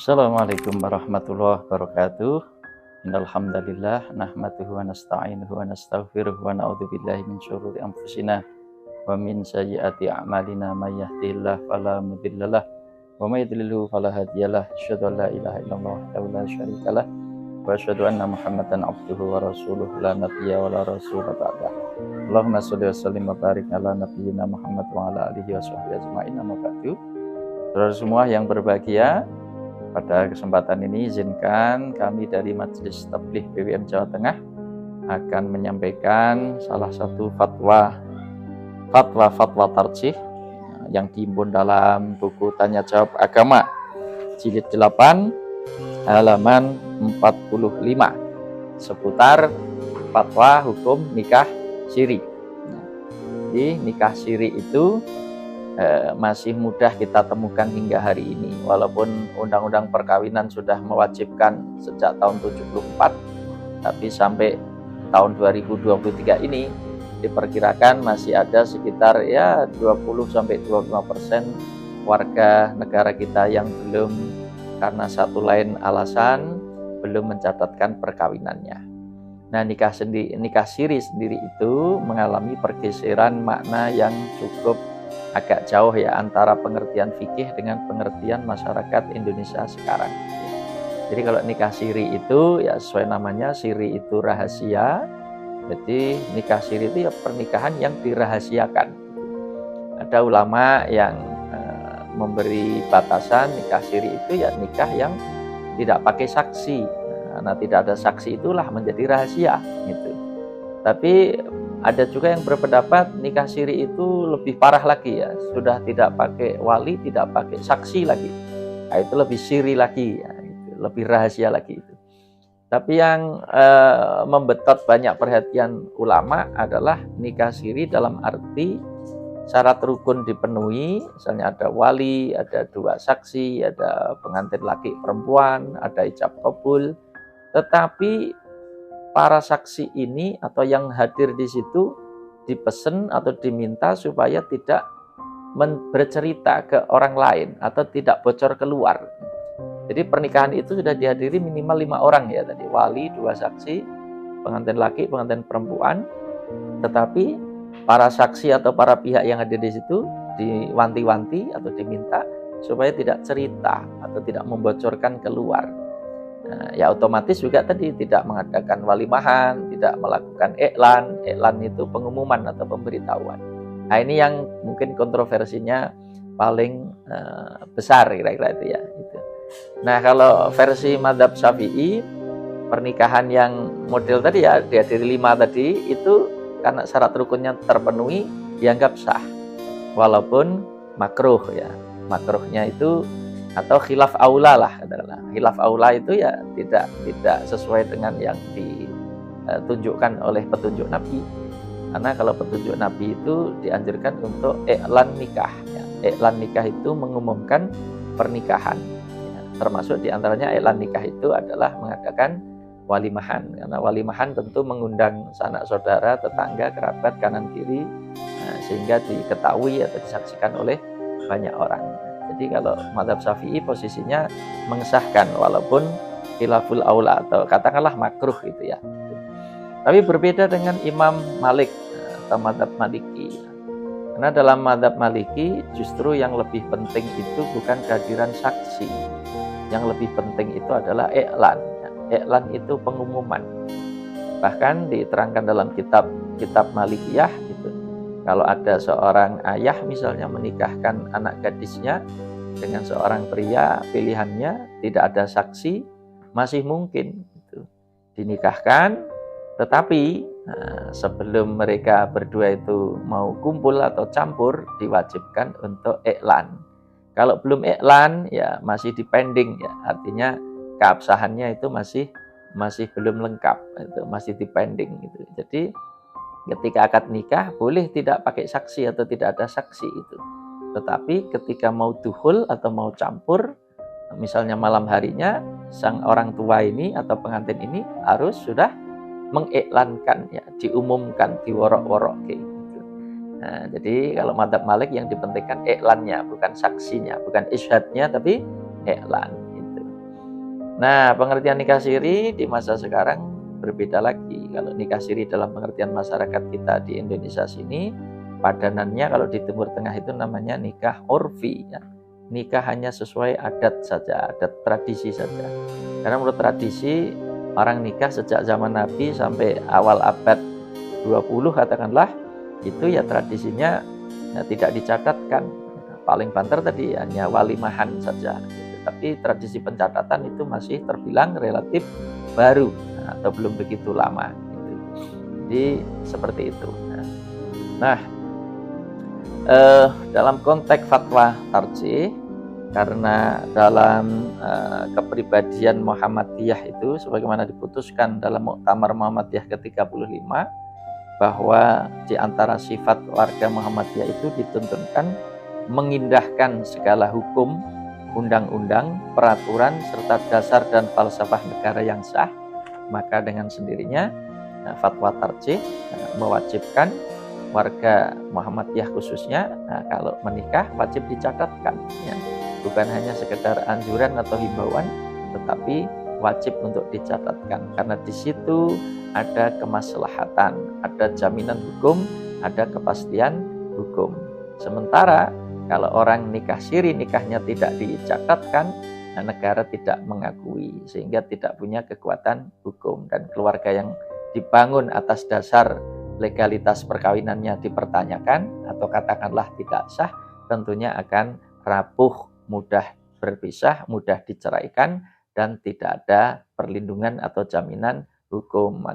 Assalamualaikum warahmatullahi wabarakatuh. Innal hamdalillah nahmaduhu wa nasta'inuhu wa nastaghfiruh wa na'udzu billahi min syururi anfusina wa min sayyiati a'malina may yahdihillahu fala mudhillalah wa may yudlilhu fala hadiyalah. Asyhadu an la ilaha illallah wahdahu la syarikalah wa asyhadu anna Muhammadan abduhu wa rasuluh la nabiyya wa la rasula ba'dah. Allahumma shalli wa sallim wa barik ala nabiyyina Muhammad wa ala alihi wa sahbihi ajma'in. Amma ba'du. Saudara semua yang berbahagia, pada kesempatan ini izinkan kami dari Majelis Tabligh BWM Jawa Tengah akan menyampaikan salah satu fatwa tarjih yang diimpun dalam buku Tanya Jawab Agama jilid 8 halaman 45 seputar fatwa hukum nikah siri. Jadi nikah siri itu masih mudah kita temukan hingga hari ini, walaupun Undang-Undang Perkawinan sudah mewajibkan sejak tahun 74, tapi sampai tahun 2023 ini diperkirakan masih ada sekitar 20-25% warga negara kita yang belum, karena satu lain alasan, belum mencatatkan perkawinannya. Nah, nikah siri sendiri itu mengalami pergeseran makna yang cukup agak jauh antara pengertian fikih dengan pengertian masyarakat Indonesia sekarang. Jadi kalau nikah siri itu sesuai namanya, siri itu rahasia. Jadi nikah siri itu pernikahan yang dirahasiakan. Ada ulama yang memberi batasan nikah siri itu nikah yang tidak pakai saksi. Karena tidak ada saksi itulah menjadi rahasia gitu. Tapi ada juga yang berpendapat nikah siri itu lebih parah lagi sudah tidak pakai wali, tidak pakai saksi lagi. Nah, itu lebih siri lagi itu lebih rahasia lagi itu. Tapi yang membetot banyak perhatian ulama adalah nikah siri dalam arti syarat rukun dipenuhi, misalnya ada wali, ada 2 saksi, ada pengantin laki perempuan, ada ijab kabul, tetapi para saksi ini atau yang hadir di situ dipesan atau diminta supaya tidak bercerita ke orang lain atau tidak bocor keluar. Jadi pernikahan itu sudah dihadiri minimal 5 orang tadi, wali, 2 saksi, pengantin laki, pengantin perempuan. Tetapi para saksi atau para pihak yang hadir di situ diwanti-wanti atau diminta supaya tidak cerita atau tidak membocorkan keluar. Otomatis juga tadi tidak mengadakan walimahan, tidak melakukan iklan itu pengumuman atau pemberitahuan. Nah, ini yang mungkin kontroversinya paling besar kira-kira itu gitu. Nah, kalau versi mazhab Syafi'i, pernikahan yang model tadi dihadiri 5 tadi itu karena syarat rukunnya terpenuhi dianggap sah, walaupun makruh makruhnya itu atau khilaf aula lah adalah khilaf aula itu tidak sesuai dengan yang ditunjukkan oleh petunjuk Nabi. Karena kalau petunjuk Nabi itu dianjurkan untuk iklan nikah. Iklan nikah itu mengumumkan pernikahan. Termasuk diantaranya iklan nikah itu adalah mengadakan walimahan. Karena walimahan tentu mengundang sanak saudara, tetangga, kerabat kanan kiri, sehingga diketahui atau disaksikan oleh banyak orang. Jadi kalau mazhab Syafi'i posisinya mengesahkan walaupun khilaful aula atau katakanlah makruh gitu Tapi berbeda dengan Imam Malik atau mazhab Maliki. Karena dalam mazhab Maliki justru yang lebih penting itu bukan kehadiran saksi. Yang lebih penting itu adalah iklan. Iklan itu pengumuman. Bahkan diterangkan dalam kitab Malikiyah itu, kalau ada seorang ayah misalnya menikahkan anak gadisnya dengan seorang pria pilihannya, tidak ada saksi, masih mungkin dinikahkan. Tetapi sebelum mereka berdua itu mau kumpul atau campur, diwajibkan untuk iklan. Kalau belum iklan masih dipending artinya keabsahannya itu masih belum lengkap, itu masih dipending gitu. Jadi ketika akad nikah boleh tidak pakai saksi atau tidak ada saksi itu. Tetapi ketika mau duhul atau mau campur, misalnya malam harinya, sang orang tua ini atau pengantin ini harus sudah mengiklankan diumumkan, diworok-worok gitu. Nah, jadi kalau mazhab Malik yang dipentingkan iklannya, bukan saksinya, bukan isyhadnya, tapi iklan gitu. Nah, pengertian nikah siri di masa sekarang berbeda lagi. Kalau nikah siri dalam pengertian masyarakat kita di Indonesia sini, padanannya kalau di Timur Tengah itu namanya nikah urfi, ya. Nikah hanya sesuai adat saja, adat tradisi saja. Karena menurut tradisi, orang nikah sejak zaman Nabi sampai awal abad 20 katakanlah, itu ya tradisinya ya, tidak dicatatkan. Paling banter tadi hanya walimahan saja. Tapi tradisi pencatatan itu masih terbilang relatif baru, atau belum begitu lama. Gitu. Jadi seperti itu. Nah, dalam konteks fatwa tarjih, karena dalam kepribadian Muhammadiyah itu sebagaimana diputuskan dalam Muktamar Muhammadiyah ke-35, bahwa di antara sifat warga Muhammadiyah itu dituntunkan mengindahkan segala hukum, undang-undang, peraturan, serta dasar dan falsafah negara yang sah. Maka dengan sendirinya fatwa tarjih mewajibkan warga Muhammadiyah khususnya, kalau menikah wajib dicatatkan, ya. Bukan hanya sekedar anjuran atau himbauan, tetapi wajib untuk dicatatkan, karena di situ ada kemaslahatan, ada jaminan hukum, ada kepastian hukum. Sementara kalau orang nikah siri, nikahnya tidak dicatatkan, negara tidak mengakui, sehingga tidak punya kekuatan hukum, dan keluarga yang dibangun atas dasar legalitas perkawinannya dipertanyakan atau katakanlah tidak sah, tentunya akan rapuh, mudah berpisah, mudah diceraikan, dan tidak ada perlindungan atau jaminan hukum.